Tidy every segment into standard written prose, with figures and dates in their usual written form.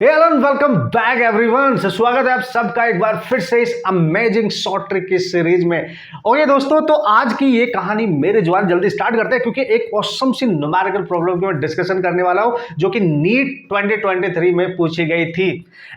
Welcome back everyone. स्वागत है आप सबका एक बार फिर से इस अमेजिंग शॉर्ट ट्रिक की सीरीज में। ओके दोस्तों, तो आज की ये कहानी मेरे जवान जल्दी स्टार्ट करते हैं क्योंकि एक ऑसम सी न्यूमेरिकल प्रॉब्लम की मैं डिस्कशन करने वाला हूं जो कि नीट 2023 में पूछी गई थी।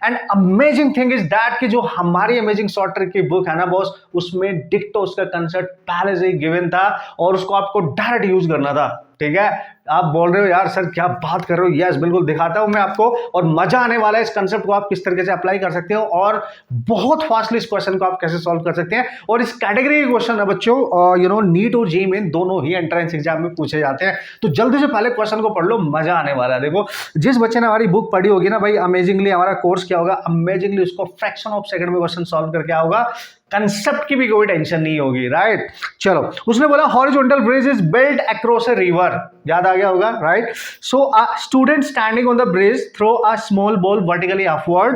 And amazing thing is that कि जो हमारी अमेजिंग शॉर्ट ट्रिक की बुक है ना बॉस, उसमें डिक्टो उसका कंसेप्ट पहले से ही गिवन था और उसको आपको डायरेक्ट यूज करना था। ठीक है, आप बोल रहे हो यार सर क्या बात कर रहे हो, यस बिल्कुल दिखाता हूं मैं आपको, और मजा आने वाला है इस कंसेप्ट को आप किस तरीके से अप्लाई कर सकते हो और बहुत फास्टली इस क्वेश्चन को आप कैसे सॉल्व कर सकते हैं। और इस कैटेगरी के क्वेश्चन है बच्चों, नीट और जेईई में दोनों ही एंट्रेंस एग्जाम में पूछे जाते हैं। तो जल्दी से पहले क्वेश्चन को पढ़ लो, मजा आने वाला है। देखो, जिस बच्चे ने हमारी बुक पढ़ी होगी ना भाई, अमेजिंगली हमारा कोर्स क्या होगा, अमेजिंगली उसको फ्रैक्शन ऑफ सेकंड में क्वेश्चन सॉल्व करके आओगा, कंसेप्ट की भी कोई टेंशन नहीं होगी। राइट, चलो, उसने बोला horizontal bridge is built across a river, याद आ गया होगा। Right, so a student standing on the bridge throw a small ball vertically upward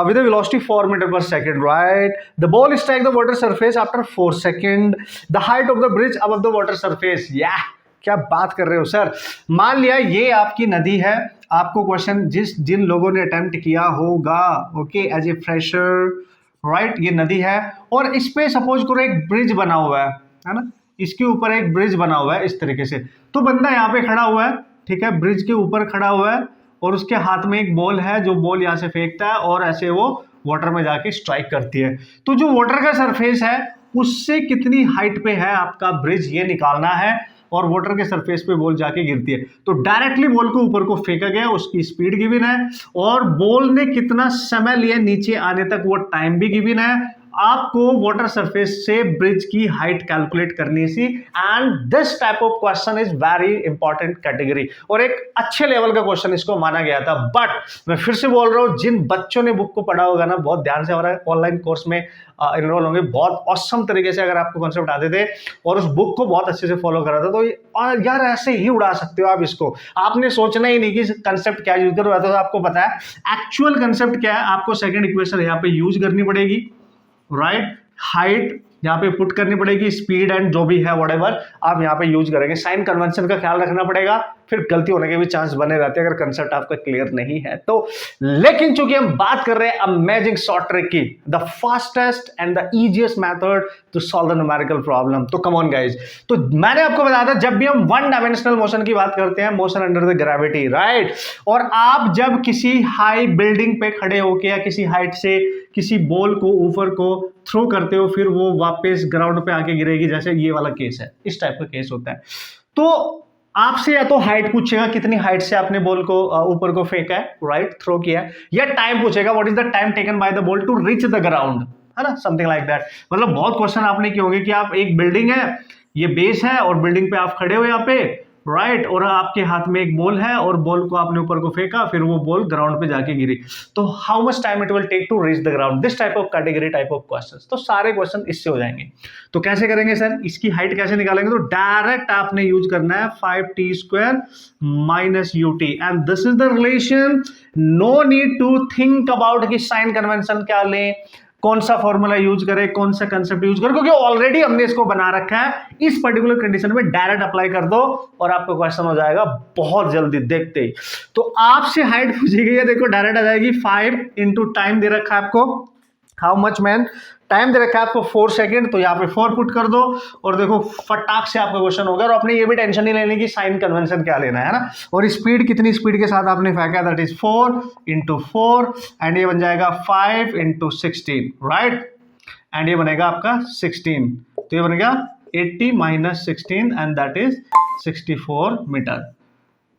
with a velocity 4 meter per second. Right, the ball strike the water surface after 4 seconds. The height of the bridge above the water surface. Yeah, क्या बात कर रहे हो sir. मान लिया ये आपकी नदी है, आपको क्वेश्चन जिन लोगों ने अटेम्प्ट किया होगा, okay, as a fresher, right, ये नदी है और इस पे सपोज करो एक ब्रिज बना हुआ है ना, इसके ऊपर एक ब्रिज बना हुआ है इस तरीके से। तो बंदा यहाँ पे खड़ा हुआ है, ठीक है, ब्रिज के ऊपर खड़ा हुआ है और उसके हाथ में एक बॉल है जो बॉल यहाँ से फेंकता है और ऐसे वो वाटर में जाके स्ट्राइक करती है। तो जो वाटर का सरफेस है उससे कितनी हाइट पे है आपका ब्रिज, ये निकालना है, और वाटर के सरफेस पे बॉल जाके गिरती है। तो डायरेक्टली बॉल को ऊपर को फेंका गया, उसकी स्पीड गिवन है और बॉल ने कितना समय लिया नीचे आने तक वो टाइम भी गिवन है। आपको वाटर सरफेस से ब्रिज की हाइट कैलकुलेट करनी थी। And this type of question is very important category और एक अच्छे लेवल का क्वेश्चन इसको माना गया था। बट मैं फिर से बोल रहा हूं, जिन बच्चों ने बुक को पढ़ा होगा ना, बहुत ध्यान से हमारा ऑनलाइन कोर्स में इनरोल होंगे, बहुत ऑसम तरीके से अगर आपको कॉन्सेप्ट आते थे और उस बुक को बहुत अच्छे से फॉलो करा था, तो यार ऐसे ही उड़ा सकते हो आप इसको। आपने सोचना ही नहीं कि कंसेप्ट क्या यूज करो, तो आपको पता है एक्चुअल कंसेप्ट क्या है। आपको सेकंड इक्वेशन यहाँ पे यूज करनी पड़ेगी, राइट, हाइट यहाँ पे पुट करनी पड़ेगी, स्पीड एंड जो भी है व्हाटएवर आप यहाँ पे यूज करेंगे। साइन कन्वेंशन का ख्याल रखना पड़ेगा, फिर गलती होने के भी चांस बने रहते हैं अगर कंसेप्ट आपका क्लियर नहीं है तो। लेकिन चूंकि हम बात कर रहे हैं अमेजिंग शॉर्ट ट्रिक की, the fastest and the easiest method to solve the numerical problem, तो कम ऑन गाइज। तो मैंने आपको बताया था, जब भी हम वन डायमेंशनल मोशन की बात करते हैं, motion under the gravity, right, और आप जब किसी हाई बिल्डिंग पे खड़े होके या किसी हाइट से किसी बॉल को ऊपर को थ्रो करते हो, फिर वो वापस ग्राउंड पे आके गिरेगी, जैसे ये वाला केस है, इस टाइप का केस होता है। तो आपसे या तो हाइट पूछेगा, कितनी हाइट से आपने बॉल को ऊपर को फेंका है, राइट, थ्रो किया है, या टाइम पूछेगा, what is the time taken by the ball to reach the ground, है ना, समथिंग लाइक दैट। मतलब बहुत क्वेश्चन आपने किए होंगे कि आप, एक बिल्डिंग है, ये बेस है और बिल्डिंग पे आप खड़े हो यहाँ पे, राइट, और आपके हाथ में एक बॉल है और बॉल को आपने ऊपर को फेंका, फिर वो बॉल ग्राउंड पे जाके गिरी, तो how much time it will take to reach the ground, this type of category type of questions. तो सारे क्वेश्चन इससे हो जाएंगे। तो कैसे करेंगे सर, इसकी हाइट कैसे निकालेंगे, तो डायरेक्ट आपने यूज करना है 5t² minus ut, and this is the relation. No need to think about कि साइन कन्वेंशन क्या लें, कौन सा फॉर्मूला यूज करें, कौन सा कंसेप्ट यूज करें, क्योंकि ऑलरेडी हमने इसको बना रखा है। इस पर्टिकुलर कंडीशन में डायरेक्ट अप्लाई कर दो और आपका क्वेश्चन हो जाएगा बहुत जल्दी देखते ही। तो आपसे हाइट पूछी गई है, देखो डायरेक्ट आ जाएगी 5 इंटू टाइम दे रखा है आपको, हाउ मच मैन, टाइम दे रखा है आपको 4 सेकंड, तो यहाँ पे 4 पुट कर दो और देखो फटाक से आपका क्वेश्चन होगा। और अपने ये भी टेंशन नहीं लेने की साइन कन्वेंशन क्या लेना है ना, और स्पीड कितनी स्पीड के साथ आपने फेंका, दैट इज 4 इंटू 4, एंड ये बन जाएगा 5 इंटू 16, राइट, एंड ये बनेगा आपका 16, तो ये बनेगा 80 minus 16 and that is 64 metre.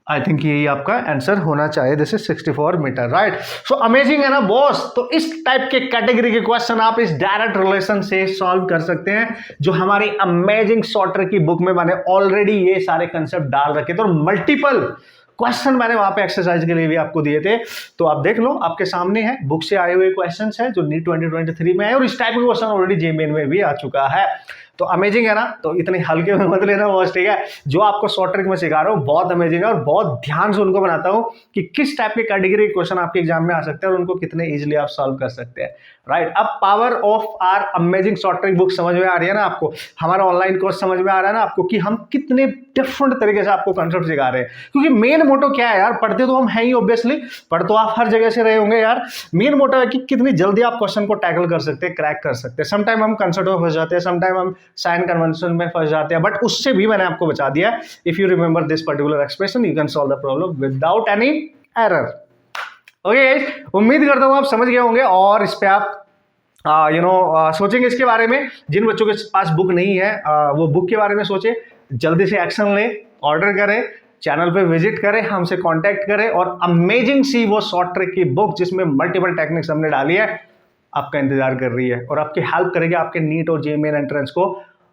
I think यही आपका आंसर होना चाहिए, this is 64 metre, right. So amazing है ना बॉस। तो इस टाइप के कैटेगरी के क्वेश्चन आप इस डायरेक्ट रिलेशन से सॉल्व कर सकते हैं, जो हमारी अमेजिंग शॉर्ट ट्रिक की बुक में मैंने ऑलरेडी ये सारे कंसेप्ट डाल रखे थे और मल्टीपल क्वेश्चन मैंने वहां पे एक्सरसाइज के लिए भी आपको दिए थे। तो आप देख लो, आपके सामने है, बुक से आए हुए क्वेश्चंस हैं जो नीट 2023 में है, और इस टाइप के क्वेश्चन ऑलरेडी जेईई में भी आ चुका है। तो अमेजिंग है ना, तो इतने हल्के में मत लेना बॉस, ठीक है। जो आपको शॉर्ट ट्रिक में सिखा रहा हूँ बहुत अमेजिंग है और बहुत ध्यान से उनको बनाता हूँ कि किस टाइप के कैटेगरी क्वेश्चन आपके एग्जाम में आ सकते हैं और उनको कितने इजीली आप सॉल्व कर सकते हैं, राइट। अब power of our amazing short trick book समझ में आ रही है ना आपको, हमारा ऑनलाइन कोर्स समझ में आ रहा है ना आपको कि हम कितने डिफरेंट तरीके से आपको कंसेप्ट सिखा रहे हैं। क्योंकि मेन मोटो क्या है यार, पढ़ते तो हम हैं ही ऑब्वियसली, पढ़ तो आप हर जगह से रहे होंगे यार। मेन मोटो है कि कितनी जल्दी आप क्वेश्चन को टैकल कर सकते हैं, क्रैक कर सकते हैं। समटाइम हम कंसेप्ट में फंस जाते हैं, समटाइम हम साइन कन्वेंशन में फंस जाते हैं, बट उससे भी मैंने आपको बचा दिया। If you remember this particular expression you can solve the problem without any error. Okay, उम्मीद करता हूं आप समझ गए होंगे और इस पे आप सोचेंगे इसके बारे में। जिन बच्चों के पास बुक नहीं है वो बुक के बारे में सोचे, जल्दी से एक्शन लें, ऑर्डर करें, चैनल पे विजिट करें, हमसे कांटेक्ट करें और अमेजिंग सी वो शॉर्ट ट्रिक की बुक जिसमें मल्टीपल टेक्निक्स हमने डाली है आपका इंतजार कर रही है और आपकी हेल्प करेगी आपके नीट और जेईई मेन एंट्रेंस को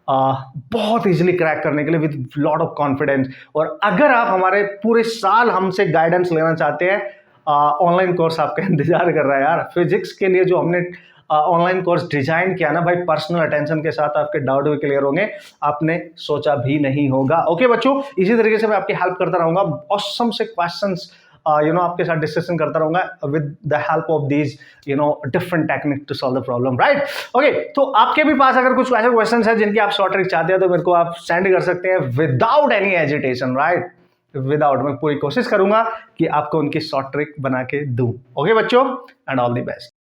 बहुत इजीली क्रैक करने के लिए विद लॉट ऑफ कॉन्फिडेंस। और अगर आप हमारे पूरे साल हमसे गाइडेंस लेना चाहते हैं, ऑनलाइन कोर्स आपका इंतजार कर रहा है यार। फिजिक्स के लिए जो हमने ऑनलाइन कोर्स डिजाइन किया ना भाई, पर्सनल अटेंशन के साथ आपके डाउट भी क्लियर होंगे, आपने सोचा भी नहीं होगा। ओके बच्चों, इसी तरीके से मैं आपकी हेल्प करता रहूंगा, ऑसम से क्वेश्चंस आपके साथ डिस्कशन करता रहूंगा with the help of these different technique to solve the problem, right. Okay, तो आपके भी पास अगर कुछ ऐसे क्वेश्चंस हैं जिनकी आप शॉर्ट ट्रिक चाहते हैं तो मेरे को आप सेंड कर सकते हैं without any agitation, right. Without, मैं पूरी कोशिश करूंगा कि आपको उनकी शॉर्ट ट्रिक बना के दूं। ओके बच्चों, एंड ऑल द बेस्ट।